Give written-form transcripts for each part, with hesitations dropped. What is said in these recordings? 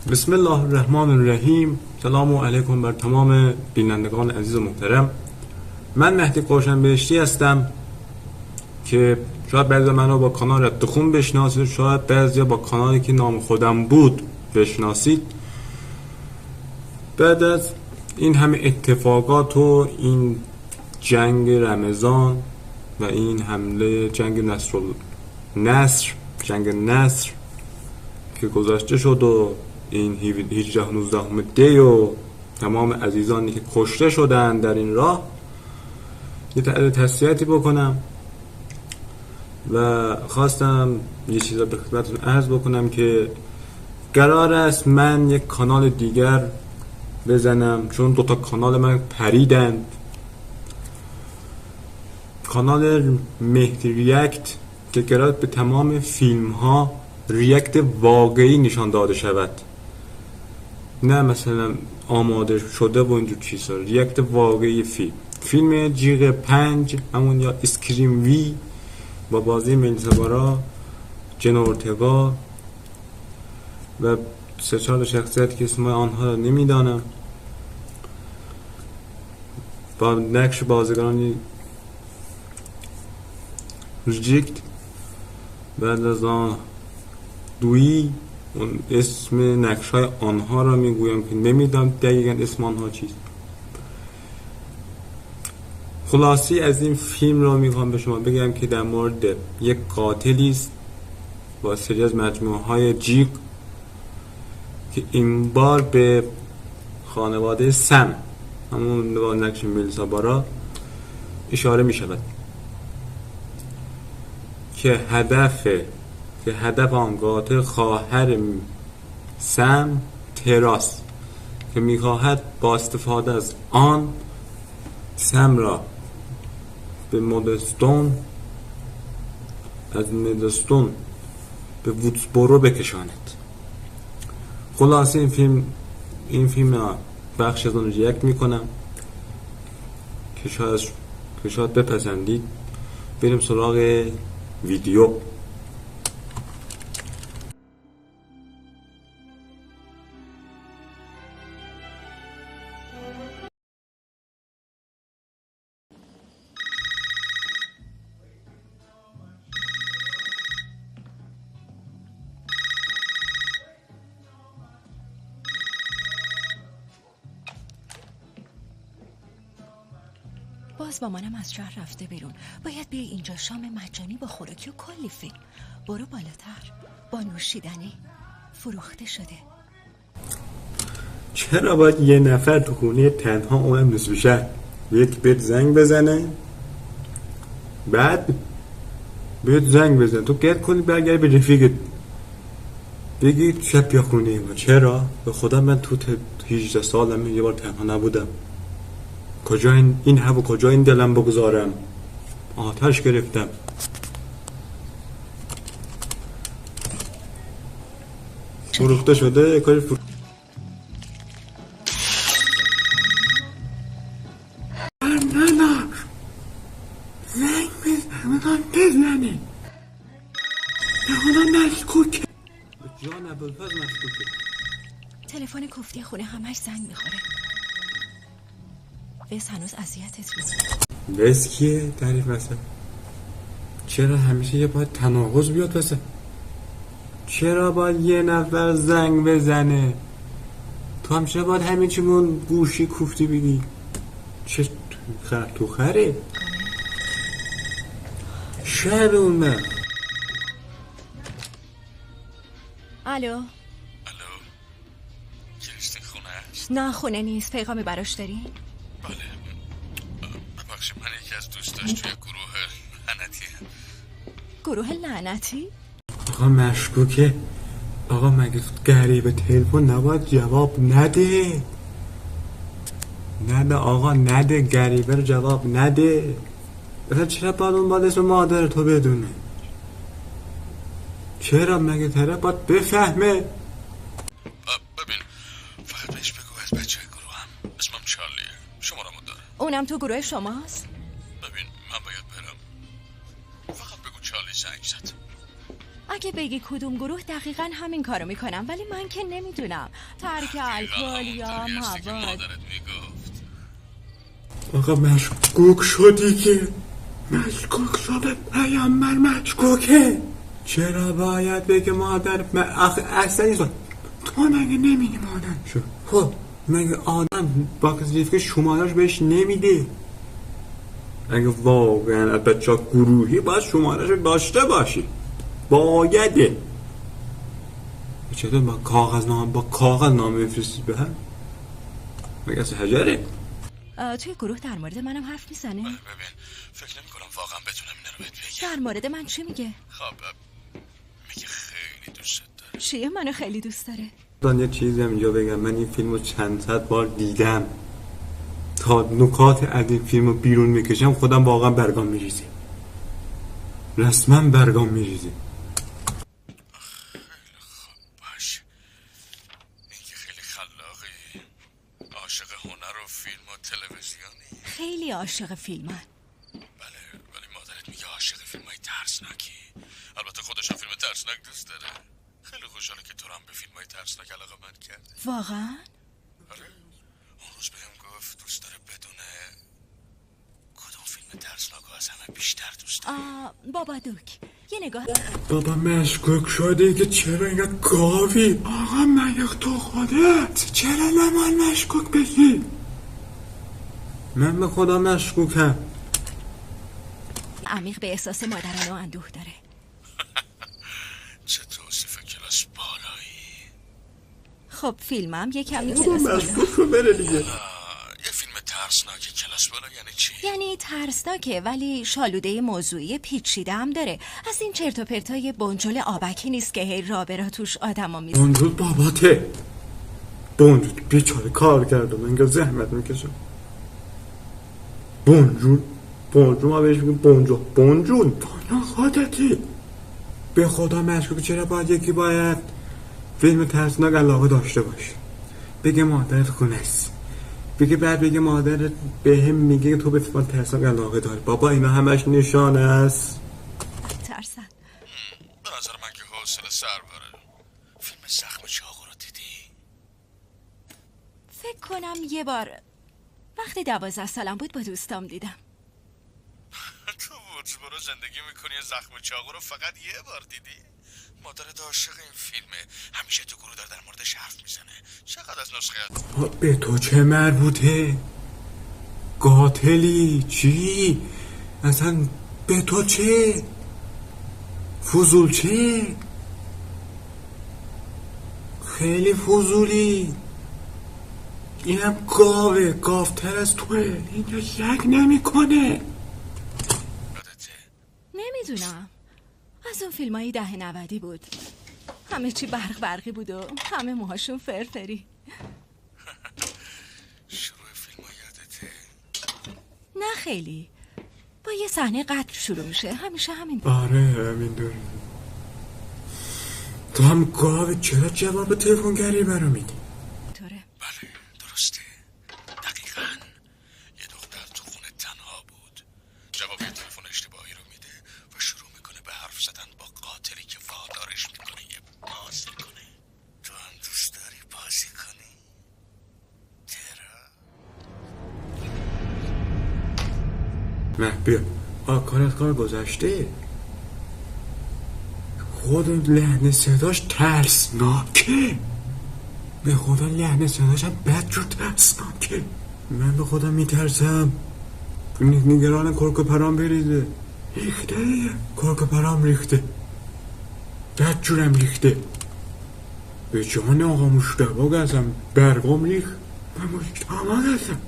بسم الله الرحمن الرحیم. سلام علیکم بر تمام بینندگان عزیز و محترم. من مهدی قوشنبهشتی هستم که شاید بعضی منو با کانال رتخون بشناسید، شاید بعضی با کانالی که نام خودم بود بشناسید. بعد از این همه اتفاقات و این جنگ رمضان و این حمله جنگ نصر که گذشته شد و این 18-19 دی و تمام عزیزانی که کشته شدن در این راه، یه تسلیتی بکنم و خواستم یه چیزا به خدمتتون عرض بکنم که قرار است من یک کانال دیگر بزنم، چون دوتا کانال من پریدند. کانال مهدی ریاکت که قرار به تمام فیلم ها ریاکت واقعی نشان داده شود، نه مثلا آماده شده و اینجور چیزا. ریاکت واقعی فیلم جیغ 5 همون یا اسکریم وی با بازی ملیسا بارا، جن اورتگا و 3-4 شخصیت که اسم آنها را نمیدانم، با نقش بازیگرانی ریجکت. بعد از آن دویی اون اسم نقش های آنها را میگویم که نمیدونم دقیقا اسم آنها چیست. خلاصی از این فیلم را میخوام به شما بگم که در مورد یک قاتلی است با سری از مجموعه های جیغ که این بار به خانواده سم، همون با نقش ملیسا بارا، اشاره میشود که هدف آن قاتل خواهر سم تراس که میخواهد با استفاده از آن سم را به مدستون، از مدستون به وودسبورو بکشاند. خلاصه این فیلم را بخش از اون ریاکت میکنم که شاید بپسندید. بریم سراغ ویدیو. باز مامانم از شهر رفته بیرون. باید بیای اینجا شام مجانی با خوراکی و کلی فیلم. برو بالاتر با نوشیدنی. فروخته شده. چرا باید یه نفر تو خونه تنها اونم نصف شهر یک بهت زنگ بزنه، بعد بهت زنگ بزنه تو گرد کنی برگردی به رفیقت بگی شب بیا خونه ما؟ چرا؟ به خدا من تو 18 سالم یه بار تنها نبودم. کجا این هوا، کجا این دلم بگذارم؟ آتش گرفتم. فروخته شده کاری زنگ بزنه نهانا مشکوکه. جان ابوالفضل مشکوکه. تلفن کفتی خونه همش زنگ میخوره. بس هنوز اذیتت میکنه. بس کیه؟ تعریف مثلا چرا همیشه یه باید تناقض بیاد واسه؟ چرا باید یه نفر زنگ بزنه؟ تو همیشه باید همین چیمون گوشی کوفتی بگی. چه تو خره؟ شب اومد. الو کریستین خونه هست؟ نه خونه نیست. پیغامی براش داری؟ بله. ببخشید من یکی از دوستاش توی گروه لعنتی؟ آقا مشکوکه. آقا مگه غریبه تلفن نباید جواب نده؟ نده آقا، نده غریبه رو جواب نده. اصلا چرا باید اون باید اسم مادر تو بدونه؟ چرا؟ مگه طرف باید بفهمه؟ ببین فقط بهش بگو از بچه گروه هم اسمم چارلیه، شمارمو داره. اونم تو گروه شماست؟ ببین من باید برم، فقط بگو چارلی زنگ زد. اگه بگی کدوم گروه دقیقا همین کارو میکنم، ولی من که نمیدونم. ترک الکل یا مواد. مادرت میگفت. آقا مشکوک شدی که مشکوک شده، پیامبر مشکوکه. چرا باید بگه مادر؟ اصلا نیست. تو مگه نمیدی مادر شو؟ خب مگه آدم با کسی که شمارش بهش نمیده؟ اگه واقعا بچه ها گروهی باید شمارش داشته باشی، بایده. چطور با کاغذ نامه بفرستی به هم؟ مگه از حجره؟ توی گروه در مورد منم حرف میزنه؟ ببین فکر نمی کنم واقعا بتونم اینا رو بهت بگم. در مورد من چی میگه؟ خب میگه خیلی دوست داره. چیه منو خیلی دوست داره؟ یه چیزی هم اینجا بگم، من این فیلم رو چند صد بار دیدم. تا نکات از این فیلم رو بیرون میکشم خودم واقعا برگام میریزه، رسما برگام میریزه. خیلی خوب باش. این که خیلی خلاقی، عاشق هنر و فیلم و تلویزیونی. خیلی عاشق فیلمن. بله ولی مادرت میگه عاشق فیلم های ترسناکی. البته خودش هم فیلم ترسناک دوست داره. خیلی خوشحاله که تو هم به فیلم های ترسناک علاقه‌مند کرده. واقعا؟ آره اون روز بهم گفت دوست داره بدونه کدوم فیلم ترسناک از همه بیشتر دوست داره. بابا دوک یه نگاه. بابا مشکوک شده که چرا اینقدر گاوی؟ آقا مگه تو خودت چرا نمان مشکوک بگی؟ من به خدا مشکوکم. عمیق به احساس مادرانه و اندوه داره. چه توصیف کلاس بالایی. خب فیلمم یه کمی بابا کلاس بالا. مشکوک رو بره دیگه. یه فیلم ترسناک کلاس بالا یعنی چی؟ یعنی ترسناکه ولی شالوده موضوعی پیچیده هم داره. از این چرت و پرتای بنجل آبکی نیست که هی رابرا توش آدما میزنه. بنجل باباته. بنجل بیچاره کار کرده، من که زحمت میکشم. بنجل ما بهش میگیم بنجل خودتی. به خدا مشکوک. چرا باید یکی باید فیلم ترسناک علاقه داشته باشه؟ بگه مادرت خونه است، بگه مادرت به هم میگه تو به فیلم ترسناک علاقه داری. بابا اینا همش نشانه است. ترسن. به نظر من که حوصله سر بره. فیلم زخم چاقو رو دیدی؟ فکر کنم یه بار وقتی 12 سالم بود با دوستام دیدم. تو وودزبرو زندگی میکنی زخم چاقو رو فقط یه بار دیدی؟ مادرت عاشق این فیلمه، همیشه تو گروه در موردش حرف میزنه. چقدر از نسخه به تو چه مربوطه؟ قاتلی چی؟ اصلا به تو چه؟ فضول چه؟ خیلی فضولی. اینم گاوتر از توه. اینجا یک نمی کنه. نمیدونم، از اون فیلم های 90 بود. همه چی برقی بود و همه موهاشون فرفری. شروع فیلم ها یادته؟ نه خیلی، با یه صحنه قتل شروع میشه. همیشه همین. آره همین داره. تو هم گاوه، چرا جواب تلفنگری برو میدی؟ طوره. بله درسته. دقیقاً یه دختر تو خونه تنها بود. جواب یه تلفن اشتباهی رو میده و شروع میکنه به حرف زدن با قاتلی که وادارش میکنه یه بازی کنه. تو هم دوست داری بازی کنی؟ چرا؟ نه بیا کار از کار گذشته. خود لحن صداش ترسناکه. به خدا لحن صداش هم بدجور ترسناکه. من به خدا میترسم نگران کرک پرام بریزه. ریخته کرک پرام ریخته، بدجورم ریخته. به جان آقا مشتبا گزم برگام ریخت. من مشتبا گزم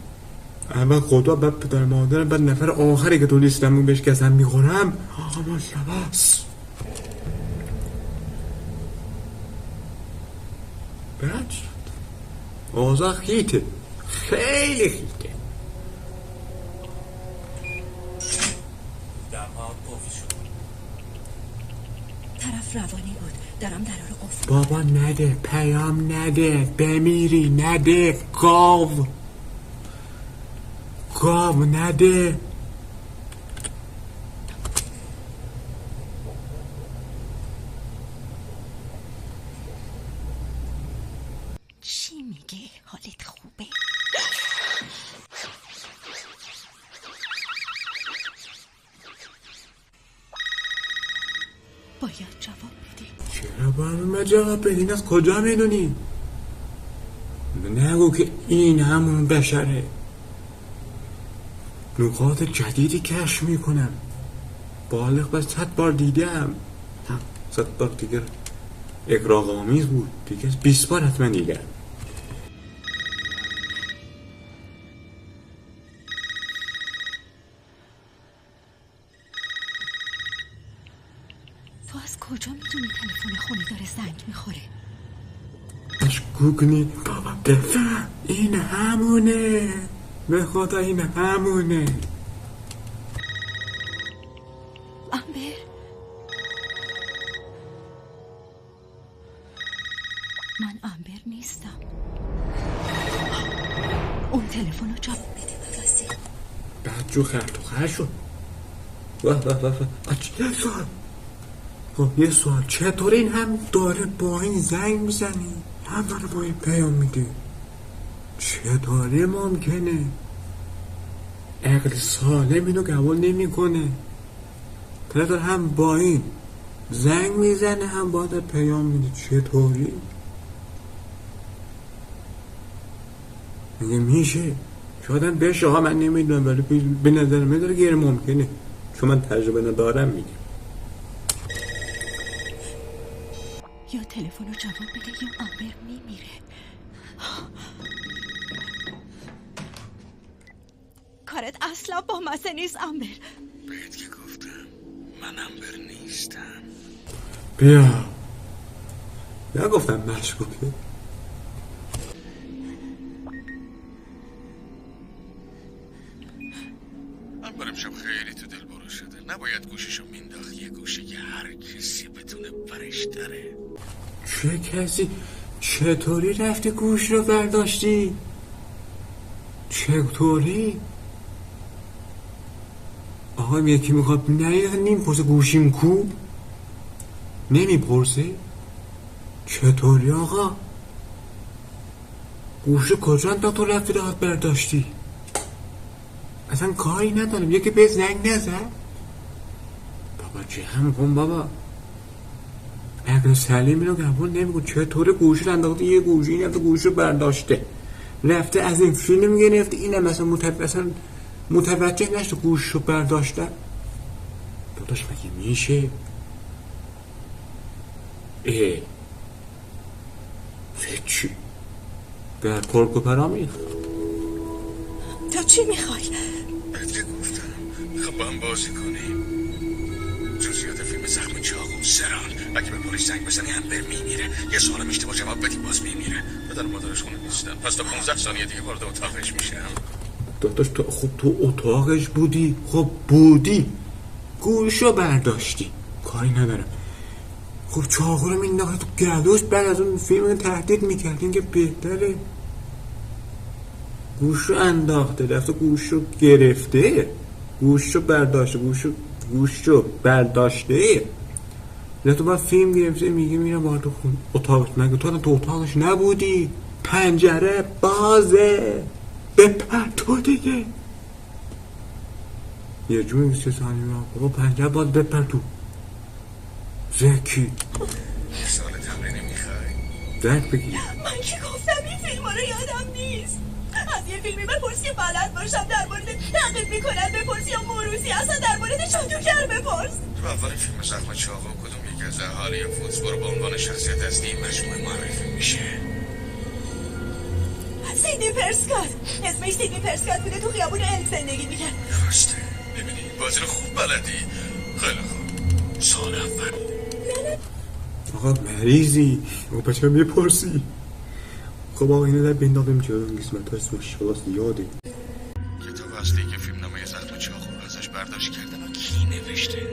اول خدا، بعد پدر مادرم، بعد نفر آخری که تو لیستم بهش گزم میخورم آقا مشتباست. بد شد. اوضاع خیته، خیلی خیته. طرف روانی بود. دارم در رو قفل. بابا نده، پیام نده، بمیری نده. گاو نده. حالت خوبه؟ باید جواب بدی. چرا باید جواب بدین؟ از کجا میدونی؟ نگو که این همون بشره. نقاط جدیدی کشف میکنم. بالغ به 100 بار دیدم. 100 بار دیگه اغراق‌آمیز بود. دیگه 20 بار حتما دیدم. تو از کجا میدونی تلفن خونه داره زنگ میخوره؟ مشکوک کنی بابا بفهم این همونه. به خدا این همونه. امبر من امبر نیستم. اون تلفن رو جواب بده بفرستی. بعد جو خرد و خر شد. واه خب یه سوال چطور این هم داره با این زنگ میزنی هم داره با این پیام میده؟ چطوره ممکنه؟ عقل سالم اینو قبول نمیکنه. طرف هم با این زنگ میزنه هم با پیام میده. چطوری؟ میگه میشه شاید هم بشه ها، من نمیدونم ولی به نظر من داره غیر ممکنه چون من تجربه ندارم. میگه یا تلفن رو جواب بده یا امبر میمیره. کارت اصلا با مزه نیست امبر. بهت که گفتم من امبر نیستم. بیا نگفتم مشکوکه. امبر امشب خیلی تو دل برو شده. نباید گوششو مینداخت یه گوشه که هر کسی بتونه برش داره. چه کسی؟ چطوری رفتی گوش رو برداشتی؟ چطوری؟ آقا یکی میخواد نمیپرسه گوشیم کو؟ نمیپرسه؟ چطوری آقا؟ گوش کجا انداخت و رفتی راحت برداشتی؟ اصلا کاری ندارم یکی به زنگ نزد؟ بابا جمع کن بابا. عقل سلیم اینو قبول نمیکنه. چطوره گوشی رو انداخته یه گوشی این رفته گوشی رو برداشته رفته از این فیلم گرفته اینم مثلا متوجه نشده گوشی رو برداشته. داداش مگه میشه؟ فکر چی؟ در کرک و پرامی. تو چی میخوای؟ بهت که گفتم میخوام با هم بازی کنیم. جزئیات فیلم زخم چاقو سران اگه به پلیس زنگ بزنی امبر میمیره. یه سوالم اشتباه جواب بدی باز میمیره. پدر مادرش خونه نیستن پس تا 15 ثانیه دیگه وارد اتاقش میشم. داداش تو اتاقش بودی؟ خب بودی گوشو برداشتی کاری ندارم. خب چاقو رو مینداخت تو گلوش بعد از اون فیلم تهدید میکرد. این که بهتره. گوشو انداخته رفته گوشو گرفته گوشو برداشته گوشو برداشته تو با فیلم گرفته میگه میرم وارد اتاقش. مگه تو اتاقش نبودی؟ پنجره بازه بپر تو دیگه. یه جون میگه 3 ثانیه بابا پنجره باز بپر تو. زکی سال تمرینی میخوای؟ درک بگیر. من که گفتم این فیلم رو یادم نیست. از یه فیلمی بپرس که بلد باشم در مورد نقل میکنن بپرس یا موروثی اصلا در مورد جادوگر بپرس. تو اولین فیلم زخم چاقو کدوم یکی از اهالی فوتسبورو به عنوان شخصیت اصلی این مجموعه معرفی میشه؟ سیدنی پرسکات. اسمش سیدنی پرسکات بوده. تو خیابون الک زندگی میکرد. درسته. ببینی بازی رو خوب بلدی. خیلی خوب. سال اول آقا مریضی آقا بچه میپرسی. خب آقا اینو در بنداقیم چرا قسمت هست مشکلات زیاده. کتاب اصلی که فیلم نامه زخم چاقو رو ازش برداشت کردن و کی نوشته؟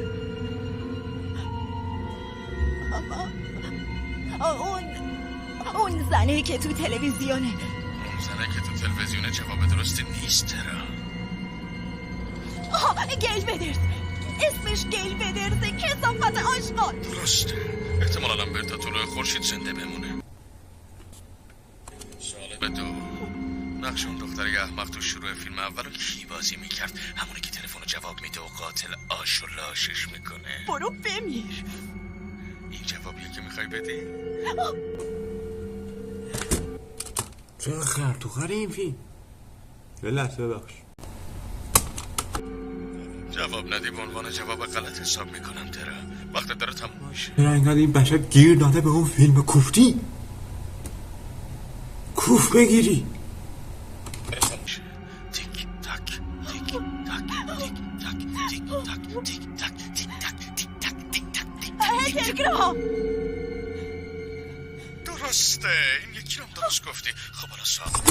اون زنه که تو تلویزیونه. اون زنه که تو تلویزیونه جواب درستی نیست ترا. گیل بدرز. اسمش گیل بدرزه. کثافت آشغال. درسته. احتمالاً امبر تا طلوع خورشید زنده بمونه. سال 2 نقش اون دختر احمق تو شروع فیلم اولو کی بازی میکرد؟ همونی که تلفن جواب میده و قاتل آش و لاشش میکنه. برو بمیر. این جوابیه که میخوای بدی؟ چرا خرطوخر این فیلم؟ یه لحظه ببخش. جواب ندی به عنوان جواب غلط حساب میکنم. ترا وقت داره تموم میشه. چرا اینقدر این بشر گیر داده به اون فیلم کوفتی؟ کوف بگیری تیک تاک تیک تاک تیک تاک تیک تاک تیک تاک تیک تاک تیک تاک تیک تاک تیک تاک. تلگرام درسته، این یکی هم درست گفتی. خب حالا ساخت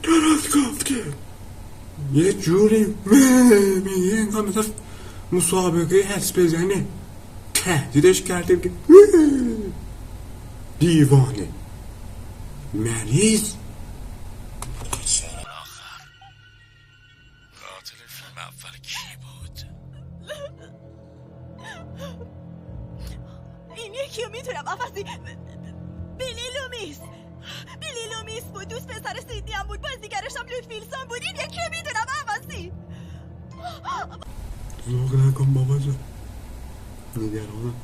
درست گفته. یه جوری میگه انگار مثل مسابقه حدس بزنه. تهدیدش کرده بگه دیوانه مریض. سوال آخر، قاتل فیلم اول کی بود؟ این یکی رو میتونم عوضی. بیلی لومیس بود. دوست پسر سیدنی هم بود. بازیگرش هم لوت ویلسون بود. این یکی رو میتونم عوضی. زوغ نکن بابا جان، نگرانم.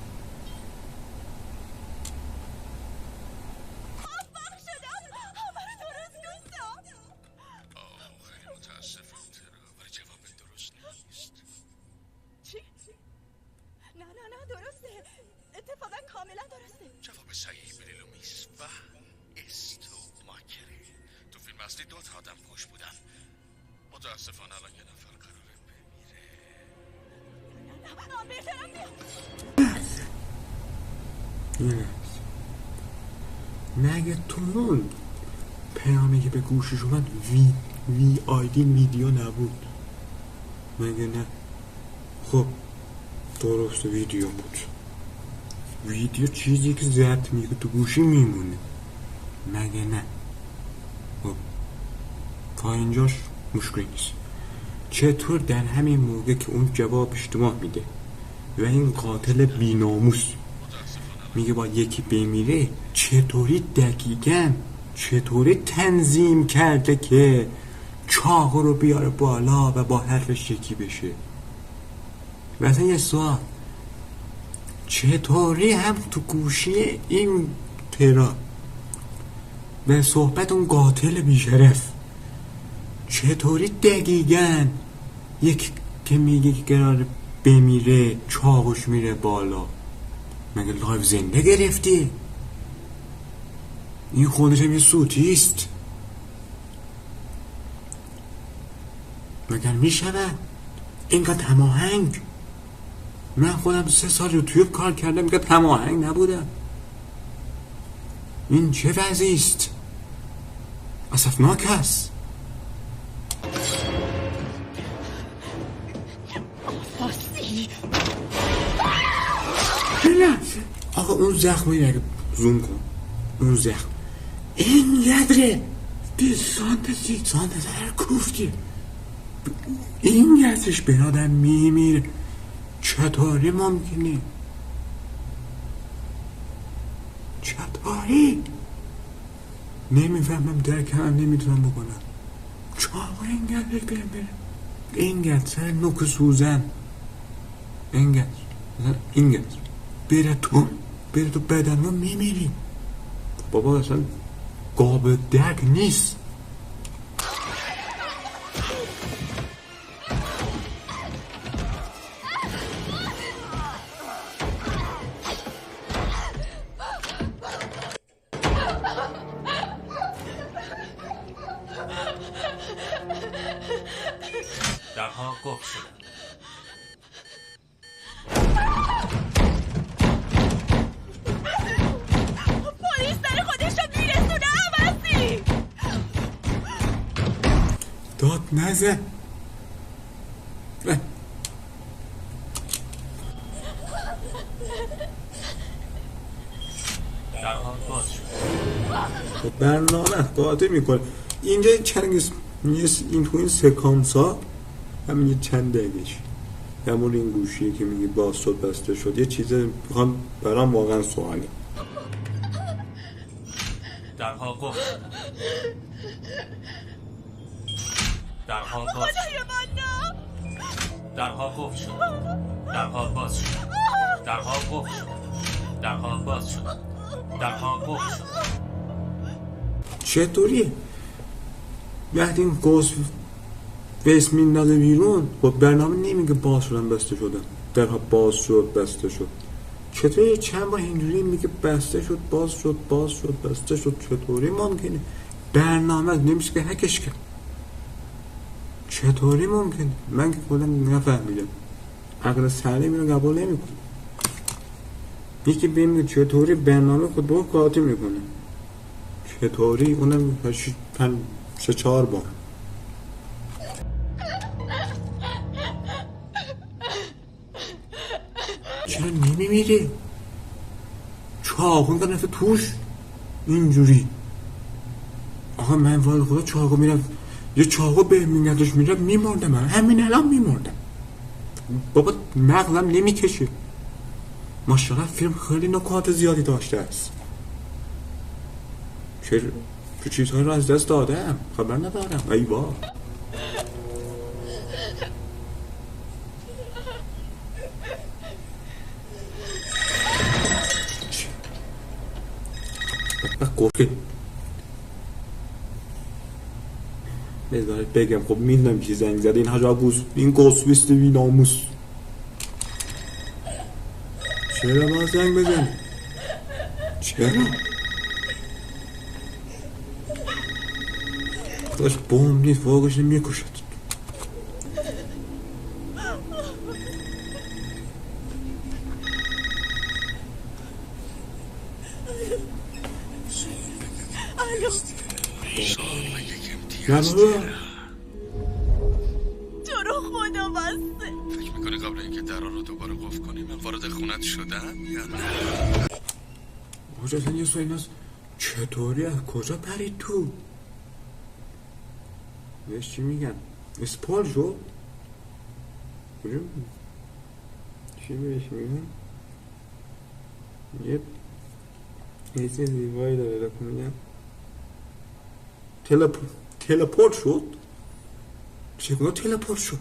خیلی متاسفم ترا، ولی جواب درست نیست. چی؟ نه درسته. اتفاقا کاملا درسته. جواب صحیح بیلی لومیس و استو ماکره. تو فیلم اصلی 2 تا آدم کش بودن. متاسفانه الان یه نفر قراره بمیره. مگه تو اون پیامی که به گوشش اومد وی آیدی ویدیو نبود؟ مگه نه؟ خب درست ویدیو بود. ویدیو چیزی که ضبط میگه تو گوشی میمونه، مگه نه؟ خب تا اینجاش مشکلی نیست. چطور در همین موقع که اون جواب اشتباه میده و این قاتل بیناموس میگه با یکی بمیره، چطوری دقیقاً چطوری تنظیم کرده که چاقو رو بیاره بالا و با حرفش یکی بشه؟ مثلا یه سوال، چطوری هم تو گوشی این ترا به صحبت اون قاتل بیشرف چطوری دقیقاً یک که میگه که قرار بمیره چاقوش میره بالا؟ مگه لایو زنده گرفتی؟ این خودش هم یه سوتیست. مگر میشوه اینقدر هماهنگ؟ من خودم 3 سال یوتیوب کار کردم، اینقدر هماهنگ نبودم. این چه وضعی است؟ اسفناک است. آقا اون زخمی نگه زوم کن. اون زخم این یدره 20 سانت در کوفتی. این یدرش برادر میمیره. چطوری ممکنه؟ چطوری؟ نمیفهمم، درکم نمیتونم بکنم. چاقو این یدرش بره اینگه سر نوک سوزن اینگه بره تو بدن ما میمیریم. بابا اصلا قاب درک نیست. درها قفل شدن. پلیس در خودش رو میرسونه عوضی. داد نزن. درها باز شد. برنامه قاطع میکنه اینجا. چند این تو این سکانس ها همین یه چند دقیقش همون این گوشیه که میگه باز شد بسته شد. یه چیز میخوام برام واقعا سوالی. درها قفل شد. درها باز شد. خدای من نه. درها قفل شد. درها باز شد. درها قفل شد. درها باز شد. درها قفل شد. چطوریه؟ وقتی این گاز ویس میندازه بیرون خب برنامه نمیگه باز شدن بسته شدن، درها باز شد بسته شد. چطوری چند بار اینجوری میگه بسته شد باز شد باز شد بسته شد؟ چطوری ممکنه؟ برنامه نمیشه که هکش کرد. چطوری ممکنه؟ من که خودم نفهمیدم، عقل سلیمی رو قبول نمیکنه. یکی بهم میگه چطوری برنامه خود با قاطی میکنه، چطوری اونم 3-4 بار. چرا نمیمیره؟ چاقو رفته توش اینجوری. آقا من وای خدا چاقو میرم یه چاقو به مینگردش میرم میمردم، من همین الان میمردم. بابا مغزم نمیکشه. ماشاءالله فیلم خیلی نکات زیادی داشته است. چه چیزهایی رو از دست دادم خبر ندارم. ای وای گفته بذارید بگم. خب میدونم که زنگ زده این حجابوز، این گوسویست بی ناموس. چرا باز زنگ بزنی؟ چرا؟ داشت بوم نیست واقعش میکشد. نه بابا تو رو خدا بسته. فکر میکنی قبل اینکه درها رو دوباره قفل کنی من وارد خونت شدم یا نه؟ کجا یه سویناز چطوری از کجا پرید تو؟ بهش چی میگن؟ اسپال شد؟ کجا؟ چی بهش میگن؟ یه چیز زیبایی داره رکن میگن تلپورت شد؟ چگونه تلپورت شد؟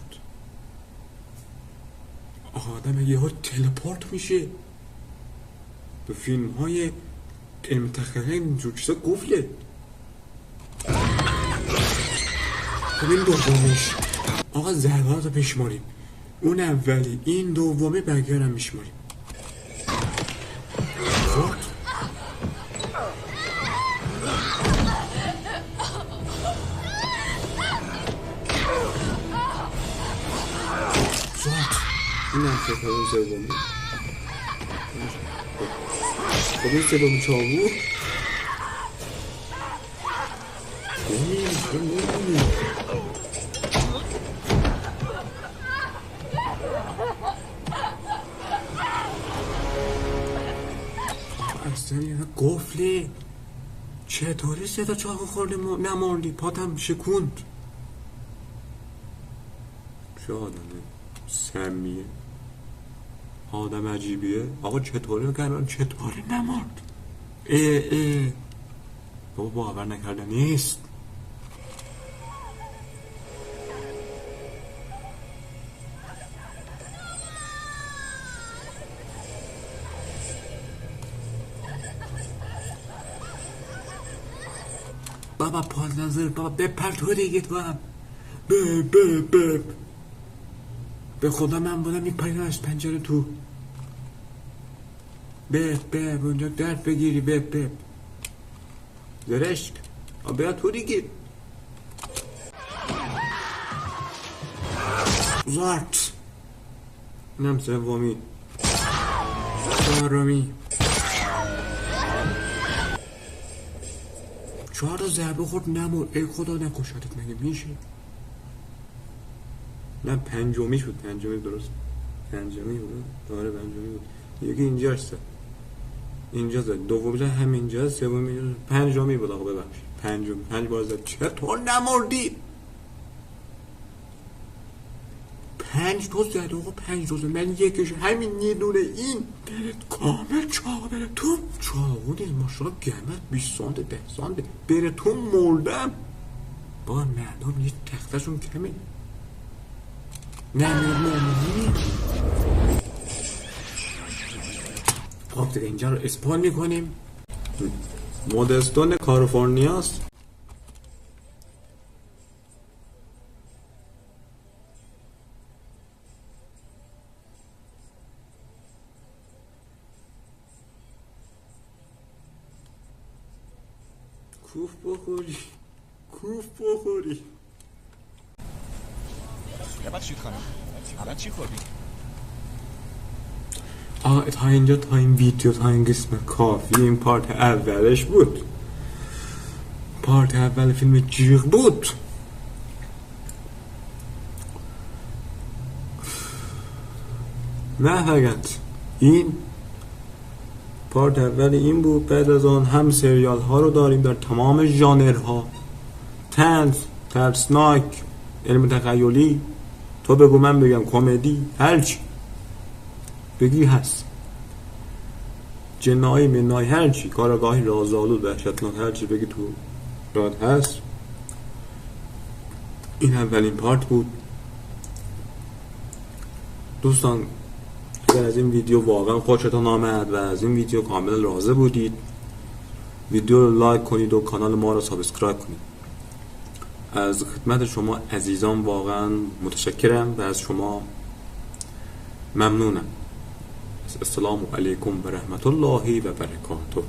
آدم یه ها تلپورت میشه. به فیلم های علم تخیلی اینجور چیزا گفله. خب این دومیش آقا ضربات رو بشماریم، اون اولی این دومی بقیه رو میشماریم. زارت این هم که اون سومی. خب این سومی چاقو اصلا یه گفله. چطوری 3 چاقو خوردی نماردی؟ پاتم شکوند. چه آدمه سمیه، آدم عجیبیه. آقا چطوری کردن؟ چطوری نمارد؟ بابا باور نکردن نیست. بابا پاز نظر بابا بپر تو دیگه تو هم به خدا من بودم میپرین از پنجره تو. اونجا درد بگیری زرشک بیا تو دیگه. زارت اینم سومی چهارمی. 4 تا ضربه خورد نمور. ای خدا نکشاتت مگه میشه؟ نه پنجمی شد. پنجمی درست پنجمی بود. داره پنجمی بود. یکی اینجا هست، اینجا زد. دومی زد همینجا. سومی پنجمی بود. آقا ببخشید پنجمی. 5 بار زد. چطور نمردی؟ 5 تا زد آقا، 5 تا زد. من یکش همین یه دونه این کامل چاقو بره تو. چاقو نیست ماشاءالله، گرمت 20 سانته 10 سانته بره تو. مردم با مردم یه تختشون کمه. نه خب دیگه اینجا رو اسپان میکنیم. مودستون کالیفرنیاست. کوف بخوری. ببخشید خانم، الان چی خوردی؟ تا اینجا، تا این ویدیو، تا این قسم کافی. این پارت اولش بود. پارت اول فیلم جیغ بود. نه فقط این پارت اول این بود. بعد از آن هم سریال ها رو داریم در تمام ژانرها. طنز، ترسناک، علم تخیلی، تو بگو من بگم، کمدی، هرچی بگی هست. جنایی منایی هرچی، کارگاهی رازآلود وحشتناک هرچی بگی تو راد هست. این اولین پارت بود. دوستان اگر از این ویدیو واقعا خوشتون آمد و از این ویدیو کامل راضی بودید، ویدیو رو لایک کنید و کانال ما رو سابسکرایب کنید. از خدمت شما عزیزان واقعا متشکرم و از شما ممنونم. السلام علیکم و رحمت الله و برکاته.